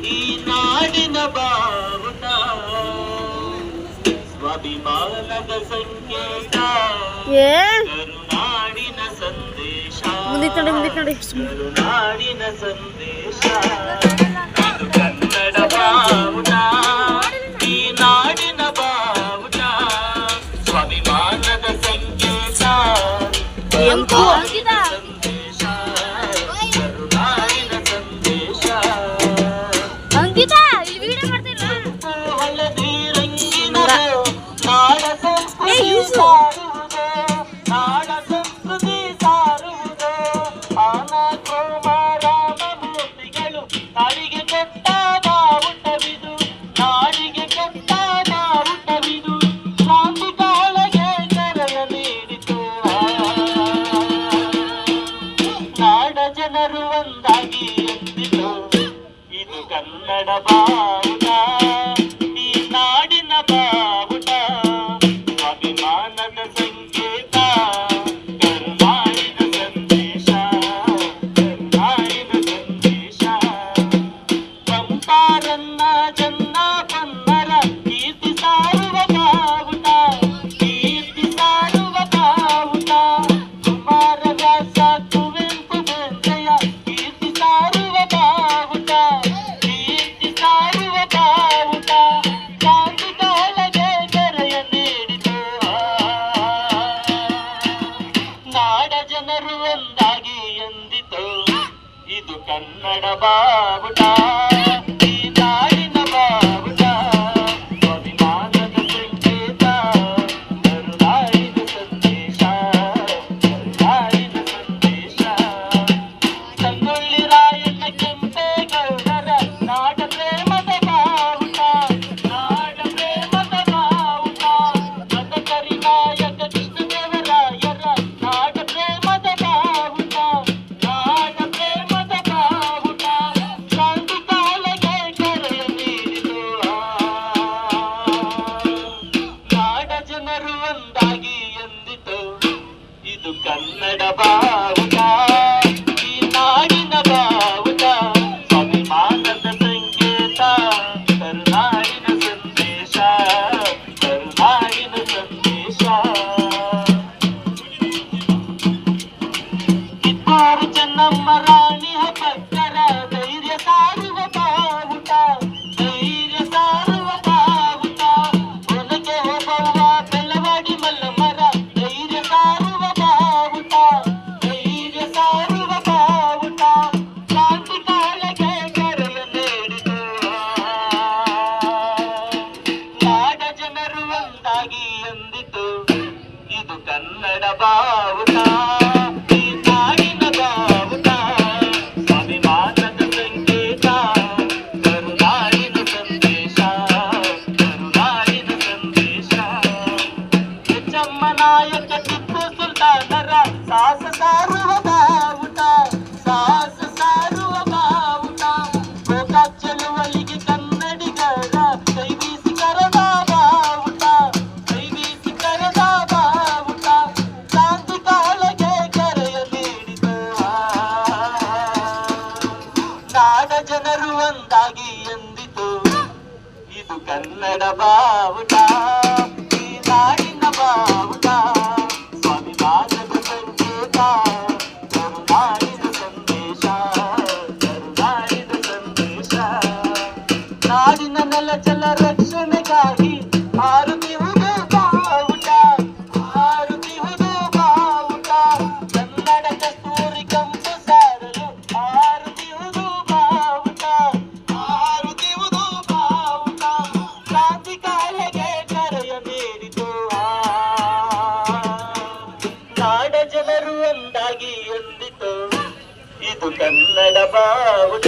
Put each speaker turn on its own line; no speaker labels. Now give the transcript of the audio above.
ಈ ನಾಡಿನ ಬಾವುಟ ಸ್ವಾಭಿಮಾನದ ಸಂಕೇತ ಕರುನಾಡಿನ ಸಂದೇಶ ಕರುನಾಡಿನ ಸಂದೇಶ ಇದು ಕನ್ನಡ ಬಾವುಟ ಈ ನಾಡಿನ ಬಾವುಟ ಸ್ವಾಭಿಮಾನದ ಸಂಕೇತ ಕರುನಾಡಿನ ಸಂದೇಶ ಕರುನಾಡಿನ ಸಂದೇಶ ಹಳದಿ ರಂಗಿನ ನಾಡ ಸಂಸ್ಕೃತಿ ಸಾರುವುದು ನಾಡ ಸಂಸ್ಕೃತಿ ಸಾರುವುದು ಆನ ರಾಮಮೂರ್ತಿಗಳು ನಾಡಿಗೆ ಕೊಟ್ಟ ಬಾವುಟವಿದು ನಾಡಿಗೆ ಕೊಟ್ಟ ಬಾವುಟವಿದು ಕ್ರಾಂತಿ ಕಾಲಗೆ ಕರೆಯ ನೀಡಿತು ನಾಡ ಜನರು ಒಂದಾಗಿ ಎಂದಿತು ಇದು ಕನ್ನಡ ಬಾವುಟ ಈ ನಾಡಿನ ಬಾವುಟ ಅಭಿಮಾನದ ಸಂಕೇತ ಕರುನಾಡಿನ ಸಂದೇಶ ಕರುನಾಡಿನ ಸಂದೇಶ ಪಂಪಾರನ್ನ ಜನ್ನ ಪನ್ನರ ಕೀರ್ತಿ ಸಾರುವ ಬಾವುಟ ಕೀರ್ತಿ ಸಾರುವ ಬಾವುಟ ಕುಮಾರವ್ಯಾಸ ಕುವೆಂಪು ಬೆಂಜಯ ಕೀರ್ತಿ ಸಾರುವ ಬಾವುಟ ಕೀರ್ತಿ ಸಾರುವ ಬಾವುಟ ಕ್ರಾಂತಿ ಕಾಲಗೆ ಕರೆಯ ನೀಡಿತು ನಾಡ ಜನರು ಒಂದಾಗಿ ಎಂದಿತು ಇದು ಕನ್ನಡ ಬಾವುಟ ಈ ನಾಡಿನ ಬಾವುಟ ಅಭಿಮಾನದ ಸಂಕೇತ ಕರುನಾಡಿನ ಸಂದೇಶ ಕರುನಾಡಿನ ಸಂದೇಶ ಸಂಗೊಳ್ಳಿ ರಾಯಣ್ಣ ಕೆಂಪೇಗೌಡರ ನಾಡ ಪ್ರೇಮದ ಬಾವುಟ ನಾಡ ಪ್ರೇಮದ ಬಾವುಟ ಮದಕರಿ ನಾಯಕ ಕೃಷ್ಣದೇವರಾಯರ ನಾಡ ಪ್ರೇಮದ ಬಾವುಟ ನಾಡ ಪ್ರೇಮದ ಬಾವುಟ ಕ್ರಾಂತಿ ಕಾಲಗೆ ಕರೆಯ ನೀಡಿತು ನಾಡ ಜನರು ಒಂದಾಗಿ ಎಂದಿತು ಇದು ಕನ್ನಡ ಬಾವುಟ ಈ ನಾಡಿನ ಬಾವುಟ ಸ್ವಾಭಿಮಾನದ ಸಂಕೇತ ಕರುನಾಡಿನ ಸಂದೇಶ ಕರುನಾಡಿನ ಸಂದೇಶ ಕಿತ್ತೂರು ಚೆನ್ನಮ್ಮ ರಾಣಿ ಭಕ್ತರ ಧೈರ್ಯ ಸಾರುವ ಬಾವುಟ ಧೈರ್ಯ ಸಾರುವ ಬಾವುಟ ಒನಕೆ ಓಬವ್ವ ಬೆಳವಾಡಿ ಮಲ್ಲಮ್ಮರ ಧೈರ್ಯ ಸಾರುವ ಬಾವುಟ ಧೈರ್ಯ ಸಾರುವ ಬಾವುಟ ಕ್ರಾಂತಿ ಕಾಲಗೆ ಕರೆಯ ನೀಡಿತು ನಾಡ ಜನರು ಒಂದಾಗಿ ಎಂದಿತು ಇದು ಕನ್ನಡ ಬಾವುಟ ಈ ನಾಡಿನ ಬಾವುಟ ಸ್ವಾಭಿಮಾನದ ಸಂಕೇತ ಕರುನಾಡಿನ ಸಂದೇಶ ಕರುನಾಡಿನ ಸಂದೇಶ ಹೆಚ್ಚಮ್ಮ ನಾಯಕ ಟಿಪ್ಪು ಸುಲ್ತಾನರ ಸಾಹಸ ಸಾರುವ ಬಾವುಟ ಸಾಹಸ ಸಾರುವ ಬಾವುಟ ಗೋಕಾಕ್ ಚಳುವಳಿಗೆ ಕನ್ನಡಿಗರ ಕೈ ಬೀಸಿ ಕರೆದ ಬಾವುಟ ಕೈ ಬೀಸಿ ಕರೆದ ಬಾವುಟ ಕ್ರಾಂತಿ ಕಾಲಗೆ ಕರೆಯ ನೀಡಿತು ನಾಡ ಜನರು ಒಂದಾಗಿ ಎಂದಿತು ಇದು ಕನ್ನಡ ಬಾವುಟ ಈ ನಾಡಿನ ಬಾವುಟ ಸ್ವಾಭಿಮಾನದ ಸಂಕೇತ ಕರುನಾಡಿನ ಸಂದೇಶ ಕರುನಾಡಿನ ಸಂದೇಶ ನಾಡಿನ ನೆಲ ಜಲ ರಕ್ಷಣೆಗಾಗಿ ಹಾರುತ್ತಿರುವುದು ಬಾವುಟ ಹಾರುತ್ತಿರುವುದು ಬಾವುಟ ಕನ್ನಡ ಕಸ್ತೂರಿ ಕಂಪು ಸಾರಲು ಹಾರುತ್ತಿರುವುದು ಬಾವುಟ ಹಾರುತ್ತಿರುವುದು ಬಾವುಟ ಕ್ರಾಂತಿ ಕಾಲಗೆ ಕರೆಯ ನೀಡಿತು ನಾಡ ಜನರು ಒಂದಾಗಿ ಎಂದಿತು ಇದು ಕನ್ನಡ ಬಾವುಟ